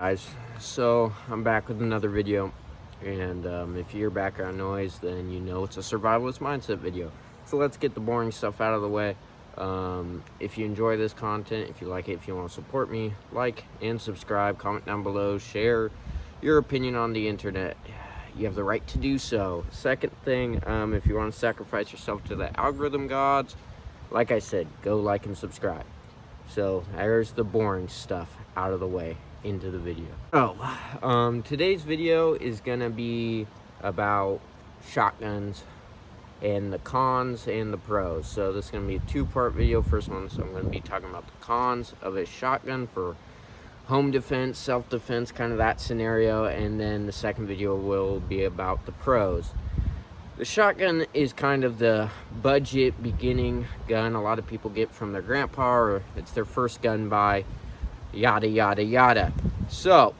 Guys, so I'm back with another video, and if you hear background noise, then you know it's a survivalist mindset video. So let's get the boring stuff out of the way. If you enjoy this content, if you like it, if you want to support me, like and subscribe, comment down below, share your opinion on the internet. You have the right to do so. Second thing, if you want to sacrifice yourself to the algorithm gods, like I said, go like and subscribe. So there's the boring stuff out of the way, into the video. Today's video is gonna be about shotguns and the cons and the pros. So this is gonna be a two-part video. First one, so I'm gonna be talking about the cons of a shotgun for home defense, self-defense, kind of that scenario, and then the second video will be about the pros. The shotgun is kind of the budget beginning gun a lot of people get from their grandpa, or it's their first gun buy, yada yada yada. So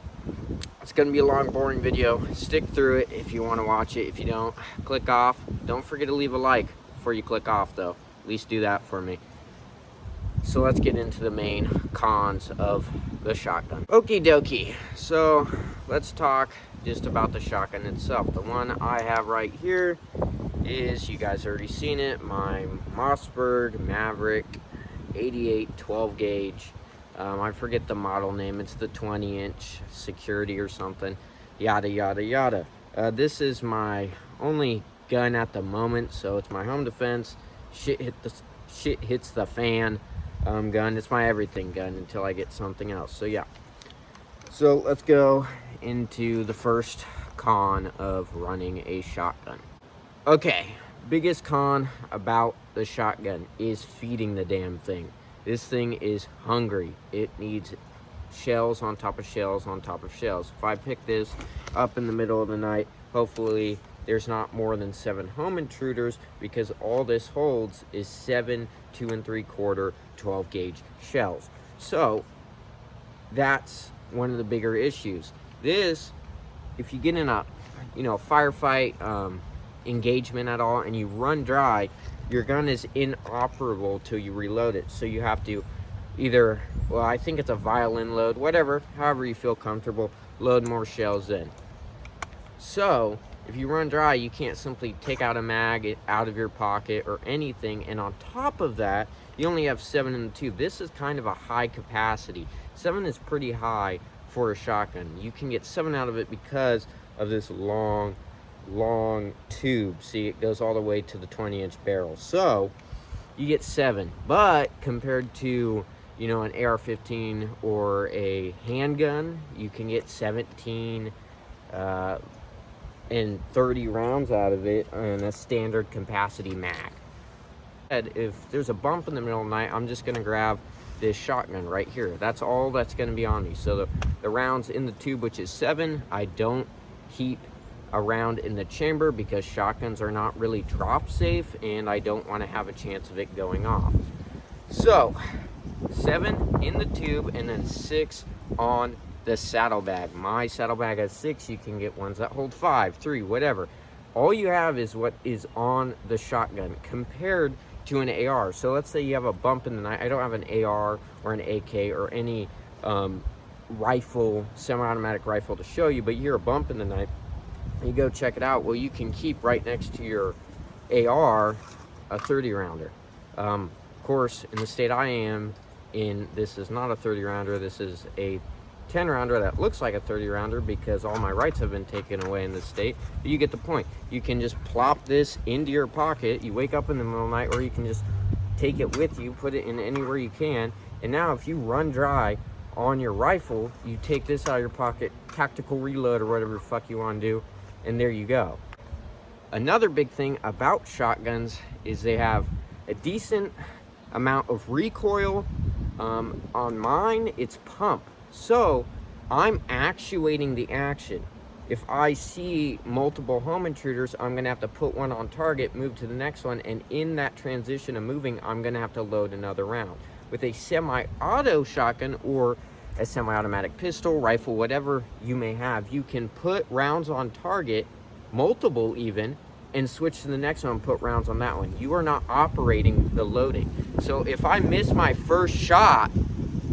it's gonna be a long, boring video. Stick through it if you want to watch it. If you don't, click off. Don't forget to leave a like before you click off, though. At least do that for me. So let's get into the main cons of the shotgun. Okie dokie. So let's talk just about the shotgun itself. The one I have right here is, you guys already seen it, my Mossberg Maverick 88 12 gauge. I forget the model name. It's the 20-inch security or something. Yada yada yada. This is my only gun at the moment, so it's my home defense. Shit hits the fan gun. It's my everything gun until I get something else. So yeah. So let's go into the first con of running a shotgun. Okay, biggest con about the shotgun is feeding the damn thing. This thing is hungry. It needs shells on top of shells on top of shells. If I pick this up in the middle of the night, hopefully there's not more than 7 home intruders, because all this holds is 7 2 3/4 12 gauge shells. So that's one of the bigger issues. This, if you get in a firefight engagement at all and you run dry, your gun is inoperable till you reload it. So you have to either, well, I think it's a violin load, whatever, however you feel comfortable, load more shells in. So if you run dry, you can't simply take out a mag out of your pocket or anything. And on top of that, you only have 7 in the tube. This is kind of a high capacity. 7 is pretty high for a shotgun. You can get 7 out of it because of this long tube. See, it goes all the way to the 20-inch barrel. So you get 7. But compared to, an AR-15 or a handgun, you can get 17 and 30 rounds out of it on a standard capacity mag. If there's a bump in the middle of the night, I'm just gonna grab this shotgun right here. That's all that's gonna be on me. So the rounds in the tube, which is 7, I don't keep a round in the chamber because shotguns are not really drop safe, and I don't want to have a chance of it going off. So 7 in the tube, and then 6 on the saddlebag. My saddlebag has 6. You can get ones that hold 5, 3, whatever. All you have is what is on the shotgun compared to an AR. So let's say you have a bump in the night. I don't have an AR or an AK or any rifle, semi-automatic rifle to show you, but you hear a bump in the night, you go check it out. Well, you can keep right next to your AR a 30 rounder. Of course, in the state I am in, this is not a 30 rounder. This is a 10 rounder that looks like a 30 rounder because all my rights have been taken away in this state. But you get the point. You can just plop this into your pocket. You wake up in the middle of the night, or you can just take it with you, put it in anywhere you can. And now if you run dry on your rifle, you take this out of your pocket, tactical reload or whatever the fuck you want to do, and there you go. Another big thing about shotguns is they have a decent amount of recoil. On mine, it's pump. So I'm actuating the action. If I see multiple home intruders, I'm gonna have to put one on target, move to the next one, and in that transition of moving, I'm gonna have to load another round. With a semi-auto shotgun or a semi-automatic pistol, rifle, whatever you may have, you can put rounds on target, multiple even, and switch to the next one and put rounds on that one. You are not operating the loading. So if I miss my first shot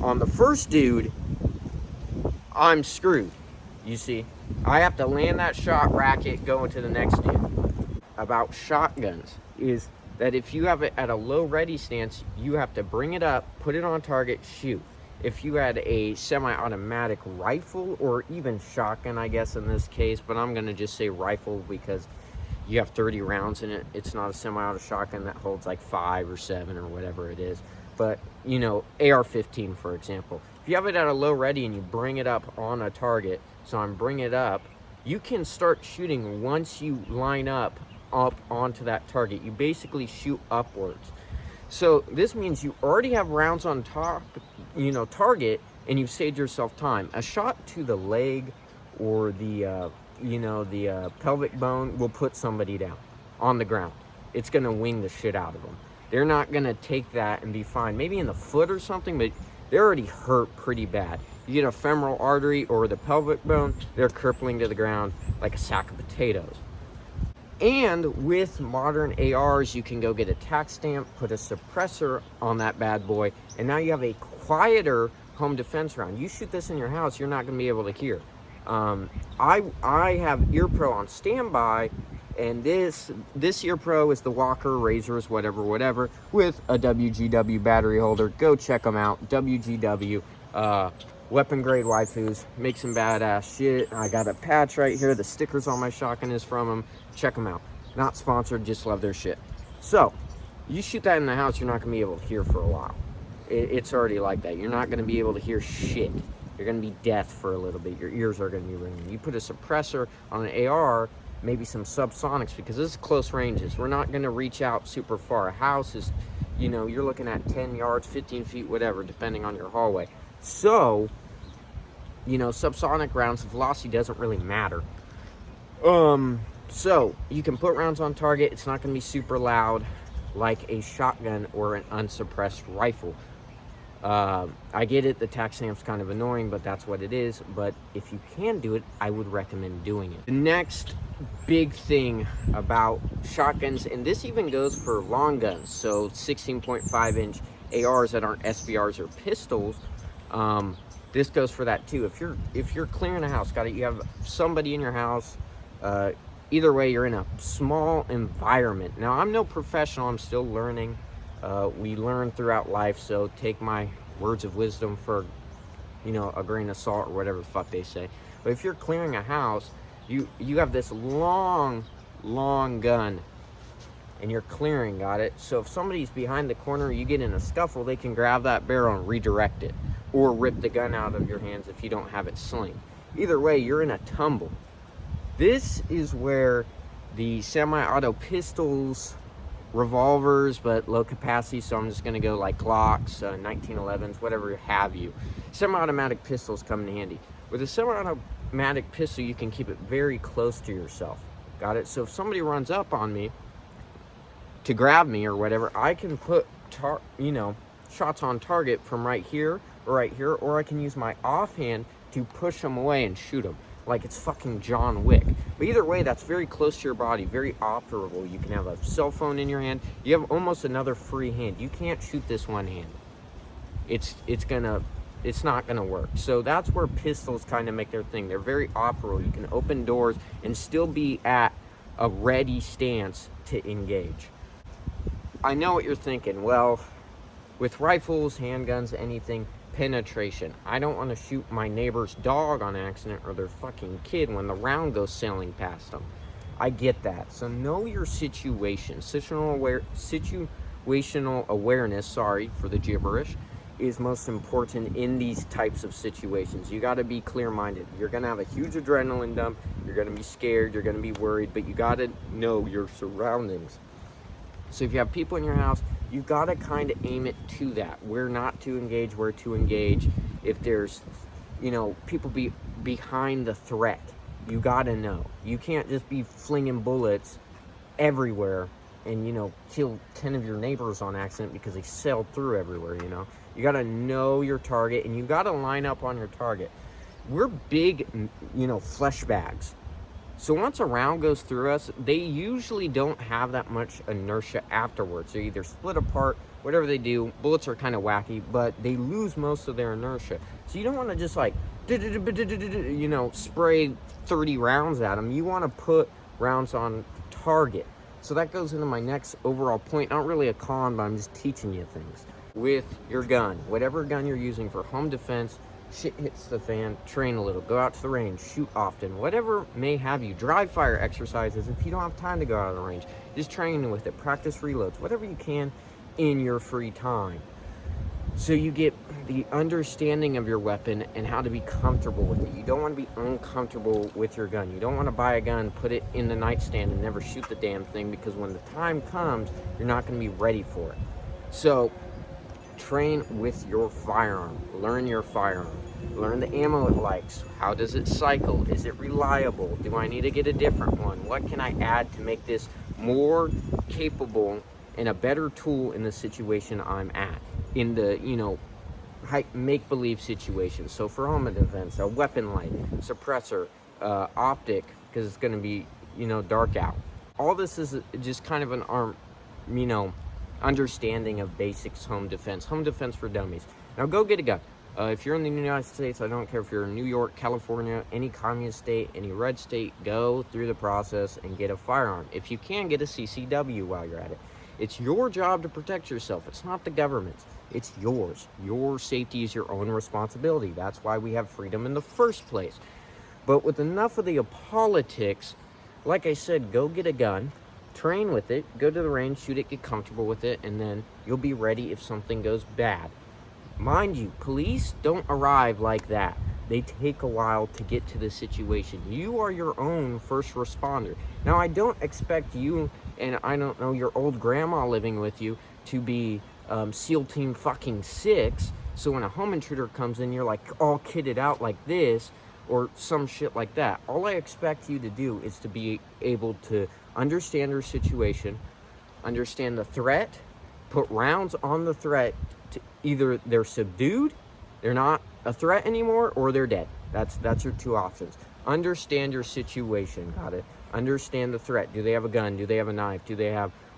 on the first dude, I'm screwed. You see, I have to land that shot racket going to the next dude. About shotguns is that if you have it at a low ready stance, you have to bring it up, put it on target, shoot. If you had a semi-automatic rifle, or even shotgun, I guess in this case, but I'm gonna just say rifle because you have 30 rounds in it. It's not a semi-auto shotgun that holds like 5 or 7 or whatever it is. But, you know, AR-15, for example. If you have it at a low ready and you bring it up on a target, so I'm bringing it up, you can start shooting once you line up onto that target. You basically shoot upwards. So this means you already have rounds on top, you know, target, and you've saved yourself time. A shot to the leg or the pelvic bone will put somebody down on the ground. It's gonna wing the shit out of them. They're not gonna take that and be fine. Maybe in the foot or something, but they're already hurt pretty bad. You get a femoral artery or the pelvic bone, they're crippling to the ground like a sack of potatoes. And with modern ARs, you can go get a tax stamp, put a suppressor on that bad boy, and now you have a quieter home defense round. You shoot this in your house, you're not gonna be able to hear. I have Ear Pro on standby, and this Ear Pro is the Walker, Razors, whatever, with a WGW battery holder. Go check them out. WGW, weapon grade waifus, make some badass shit. I got a patch right here. The stickers on my shotgun is from them. Check them out. Not sponsored, just love their shit. So, you shoot that in the house, you're not gonna be able to hear for a while. It's already like that. You're not gonna be able to hear shit. You're gonna be deaf for a little bit. Your ears are gonna be ringing. You put a suppressor on an AR, maybe some subsonics, because this is close ranges. We're not gonna reach out super far. A house is, you know, you're looking at 10 yards, 15 feet, whatever, depending on your hallway. So, you know, subsonic rounds, velocity doesn't really matter. So you can put rounds on target. It's not gonna be super loud like a shotgun or an unsuppressed rifle. I get it, the tax stamp's kind of annoying, but that's what it is. But if you can do it, I would recommend doing it. The next big thing about shotguns, and this even goes for long guns, so 16.5-inch ARs that aren't SBRs or pistols, this goes for that too. If you're clearing a house, you have somebody in your house, either way, you're in a small environment. Now, I'm no professional, I'm still learning. We learn throughout life, so take my words of wisdom for, you know, a grain of salt or whatever the fuck they say. But if you're clearing a house, you have this long gun and you're clearing, got it? So if somebody's behind the corner, you get in a scuffle, they can grab that barrel and redirect it, or rip the gun out of your hands if you don't have it sling. Either way, you're in a tumble. This is where the semi-auto pistols, revolvers, but low capacity, so I'm just gonna go like Glocks, 1911s, whatever have you. Semi-automatic pistols come in handy. With a semi-automatic pistol, you can keep it very close to yourself. Got it? So if somebody runs up on me to grab me or whatever, I can put shots on target from right here, or I can use my offhand to push them away and shoot them like it's fucking John Wick. But either way, that's very close to your body, very operable. You can have a cell phone in your hand. You have almost another free hand. You can't shoot this one hand. It's not gonna work. So that's where pistols kind of make their thing. They're very operable. You can open doors and still be at a ready stance to engage. I know what you're thinking. Well, with rifles, handguns, anything, penetration. I don't want to shoot my neighbor's dog on accident or their fucking kid when the round goes sailing past them. I get that. So know your situation. Situational awareness, sorry for the gibberish, is most important in these types of situations. You got to be clear-minded. You're going to have a huge adrenaline dump. You're going to be scared. You're going to be worried, but you got to know your surroundings. So if you have people in your house, you've got to kind of aim it to that. Where not to engage, where to engage. If there's, people behind the threat, you got to know. You can't just be flinging bullets everywhere and, kill 10 of your neighbors on accident because they sailed through everywhere, You got to know your target, and you got to line up on your target. We're big, flesh bags. So once a round goes through us, they usually don't have that much inertia afterwards. They either split apart, whatever they do. Bullets are kind of wacky, but they lose most of their inertia. So you don't want to just you know, spray 30 rounds at them. You want to put rounds on target. So that goes into my next overall point. Not really a con, but I'm just teaching you things. With your gun, whatever gun you're using for home defense, shit hits the fan, train a little, go out to the range, shoot often, whatever may have you. Dry fire exercises if you don't have time to go out of the range. Just train with it, practice reloads, whatever you can in your free time. So you get the understanding of your weapon and how to be comfortable with it. You don't want to be uncomfortable with your gun. You don't want to buy a gun, put it in the nightstand, and never shoot the damn thing, because when the time comes, you're not going to be ready for it. So train with your firearm. Learn your firearm. Learn the ammo it likes. How does it cycle? Is it reliable? Do I need to get a different one? What can I add to make this more capable and a better tool in the situation I'm at? In the, you know, make-believe situation. So for home defense, a weapon light, suppressor, optic, because it's going to be, you know, dark out. All this is just kind of an you know, understanding of basics home defense for dummies. Now go get a gun. If you're in the United States, I don't care if you're in New York, California, any communist state, any red state, go through the process and get a firearm. If you can, get a CCW while you're at it. It's your job to protect yourself. It's not the government's. It's yours. Your safety is your own responsibility. That's why we have freedom in the first place. But with enough of the politics, like I said, go get a gun, train with it, go to the range, shoot it, get comfortable with it, and then you'll be ready if something goes bad. Mind you, police don't arrive like that. They take a while to get to the situation. You are your own first responder. Now, I don't expect you, and I don't know, your old grandma living with you, to be SEAL Team fucking 6. So when a home intruder comes in, you're like all kitted out like this, or some shit like that. All I expect you to do is to be able to understand your situation, understand the threat, put rounds on the threat. To either they're subdued, they're not a threat anymore, or they're dead. That's your two options. Understand your situation. Got it? Understand the threat. Do they have a gun? Do they have a knife?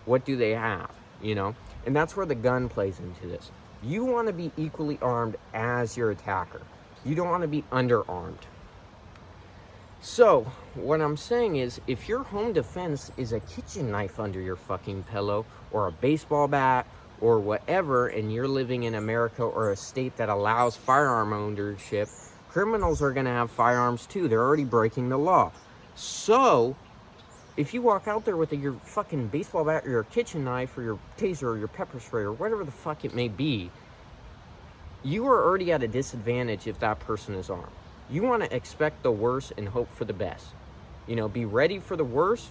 What do they have? You know? And that's where the gun plays into this. You want to be equally armed as your attacker. You don't want to be underarmed. So, what I'm saying is, if your home defense is a kitchen knife under your fucking pillow, or a baseball bat, or whatever, and you're living in America or a state that allows firearm ownership, criminals are going to have firearms too. They're already breaking the law. So, if you walk out there with your fucking baseball bat or your kitchen knife or your taser or your pepper spray or whatever the fuck it may be, you are already at a disadvantage if that person is armed. You want to expect the worst and hope for the best. You know, be ready for the worst,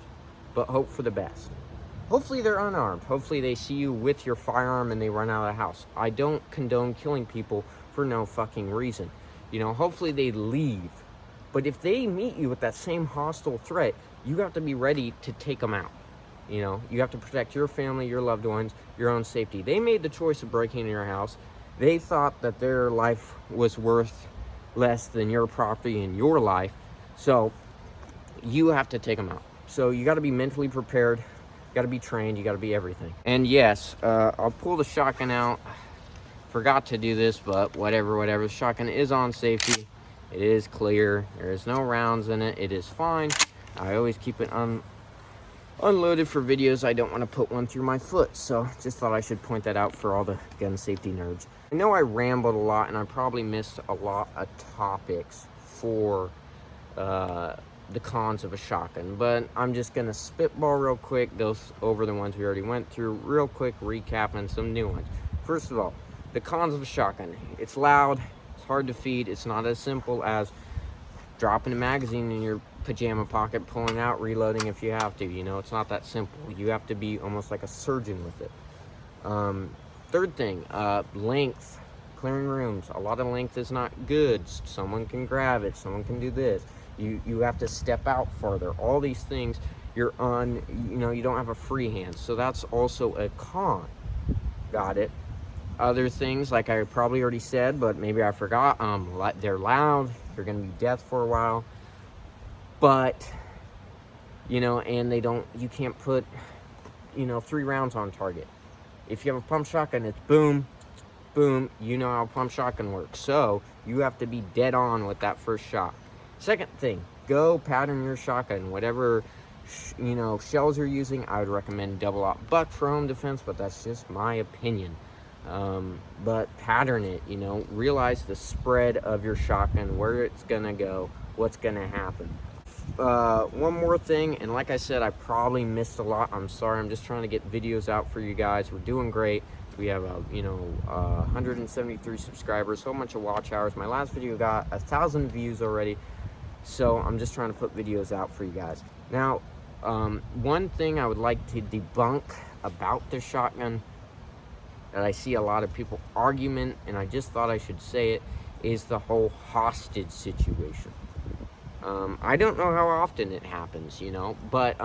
but hope for the best. Hopefully they're unarmed. Hopefully they see you with your firearm and they run out of the house. I don't condone killing people for no fucking reason. You know, hopefully they leave. But if they meet you with that same hostile threat, you have to be ready to take them out. You know, you have to protect your family, your loved ones, your own safety. They made the choice of breaking into your house. They thought that their life was worth less than your property and your life. So you have to take them out. So you got to be mentally prepared. You got to be trained. You got to be everything. And yes, I'll pull the shotgun out. Forgot to do this, but whatever. The shotgun is on safety. It is clear. There is no rounds in it. It is fine. I always keep it unloaded for videos. I don't want to put one through my foot, so just thought I should point that out for all the gun safety nerds. I know I rambled a lot, and I probably missed a lot of topics for the cons of a shotgun, but I'm just gonna spitball real quick, go over the ones we already went through real quick, recapping some new ones. First of all, the cons of a shotgun. It's loud, it's hard to feed, it's not as simple as dropping a magazine in your pajama pocket, pulling out, reloading if you have to. You know, it's not that simple. You have to be almost like a surgeon with it. Third thing, length, clearing rooms. A lot of length is not good. Someone can grab it, someone can do this. You have to step out farther. All these things, you don't have a free hand. So that's also a con. Got it? Other things, like I probably already said, but maybe I forgot, they're loud. They're going to be deaf for a while. But, and you can't put, 3 rounds on target. If you have a pump shotgun, it's boom, boom. You know how a pump shotgun works. So You have to be dead on with that first shot. Second thing, go pattern your shotgun. Whatever shells you're using, I would recommend double-aught buck for home defense, but that's just my opinion. But pattern it, realize the spread of your shotgun, where it's gonna go, what's gonna happen. One more thing, and like I said, I probably missed a lot. I'm sorry. I'm just trying to get videos out for you guys. We're doing great. We have 173 subscribers, so much of watch hours. My last video got 1,000 views already, so I'm just trying to put videos out for you guys. Now, one thing I would like to debunk about the shotgun that I see a lot of people argument, and I just thought I should say it, is the whole hostage situation. I don't know how often it happens, but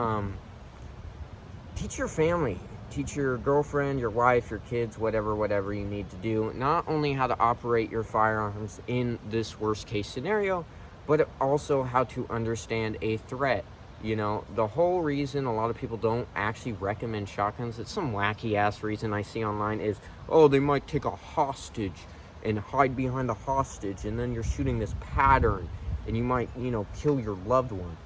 teach your family, teach your girlfriend, your wife, your kids, whatever you need to do, not only how to operate your firearms in this worst case scenario, but also how to understand a threat. The whole reason a lot of people don't actually recommend shotguns, it's some wacky ass reason I see online, is, oh, they might take a hostage and hide behind the hostage, and then you're shooting this pattern, and you might, kill your loved one.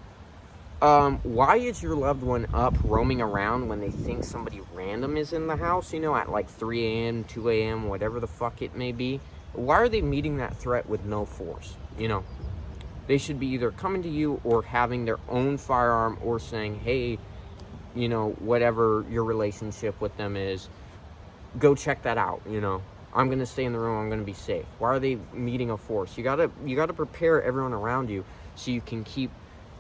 Why is your loved one up roaming around when they think somebody random is in the house, at like 3 a.m., 2 a.m., whatever the fuck it may be? Why are they meeting that threat with no force? They should be either coming to you or having their own firearm, or saying, hey, whatever your relationship with them is, go check that out, I'm gonna stay in the room, I'm gonna be safe. Why are they meeting a force? You gotta prepare everyone around you so you can keep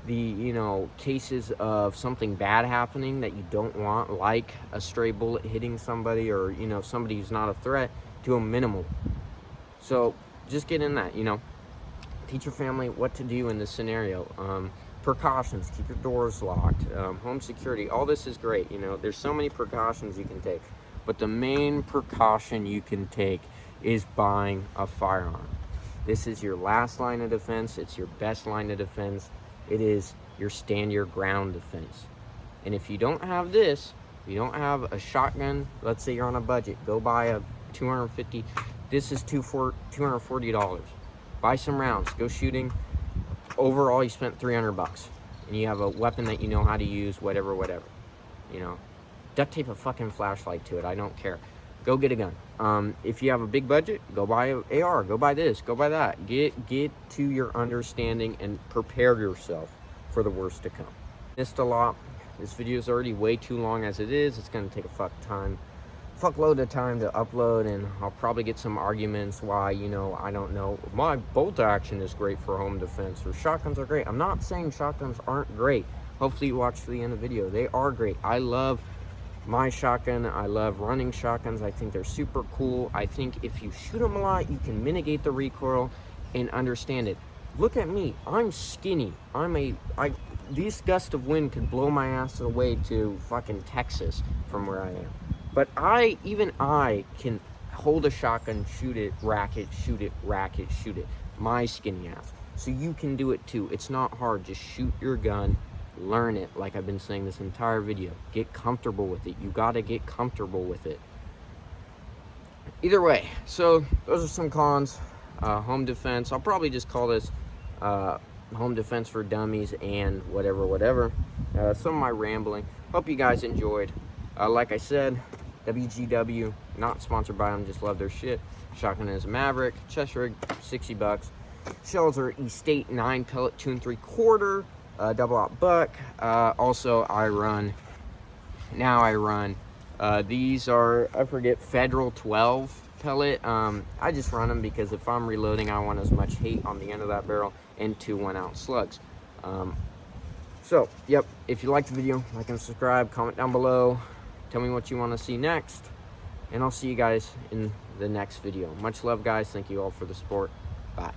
the cases of something bad happening that you don't want, like a stray bullet hitting somebody, or somebody who's not a threat, to a minimal. So just get in that. Teach your family what to do in this scenario. Precautions, keep your doors locked, home security, all this is great. There's so many precautions you can take, but the main precaution you can take is buying a firearm. This is your last line of defense. It's your best line of defense. It is your stand your ground defense. And if you don't have this, you don't have a shotgun, let's say you're on a budget, go buy a $250, this is $240. Buy some rounds, go shooting. Overall, you spent $300, and you have a weapon that you know how to use, whatever. Duct tape a fucking flashlight to it, I don't care. Go get a gun. If you have a big budget, go buy an AR, go buy this, go buy that. Get to your understanding and prepare yourself for the worst to come. Missed a lot. This video is already way too long as it is. It's gonna take a fuckload of time to upload, and I'll probably get some arguments why, I don't know, my bolt action is great for home defense, or shotguns are great. I'm not saying shotguns aren't great. Hopefully you watch to the end of the video. They are great. I love my shotgun. I love running shotguns. I think they're super cool. I think if you shoot them a lot, you can mitigate the recoil and understand it. Look at me. I'm skinny. These gusts of wind could blow my ass away to fucking Texas from where I am. But even I can hold a shotgun, shoot it, rack it, shoot it, rack it, shoot it. My skinny ass. So you can do it too. It's not hard. Just shoot your gun. Learn it, like I've been saying this entire video. Get comfortable with it. You gotta get comfortable with it. Either way, so those are some cons. Home defense. I'll probably just call this home defense for dummies and whatever. Some of my rambling. Hope you guys enjoyed. Like I said, WGW, not sponsored by them, just love their shit. Shotgun is a Maverick, chest rig, $60. Shells are Estate 9 pellet 2 3/4, double-aught buck. Also, I run. These are, I forget, Federal 12 pellet. I just run them because if I'm reloading, I want as much heat on the end of that barrel, and 2 1-ounce slugs. So, yep, if you liked the video, like and subscribe, comment down below. Tell me what you want to see next, and I'll see you guys in the next video. Much love, guys. Thank you all for the support. Bye.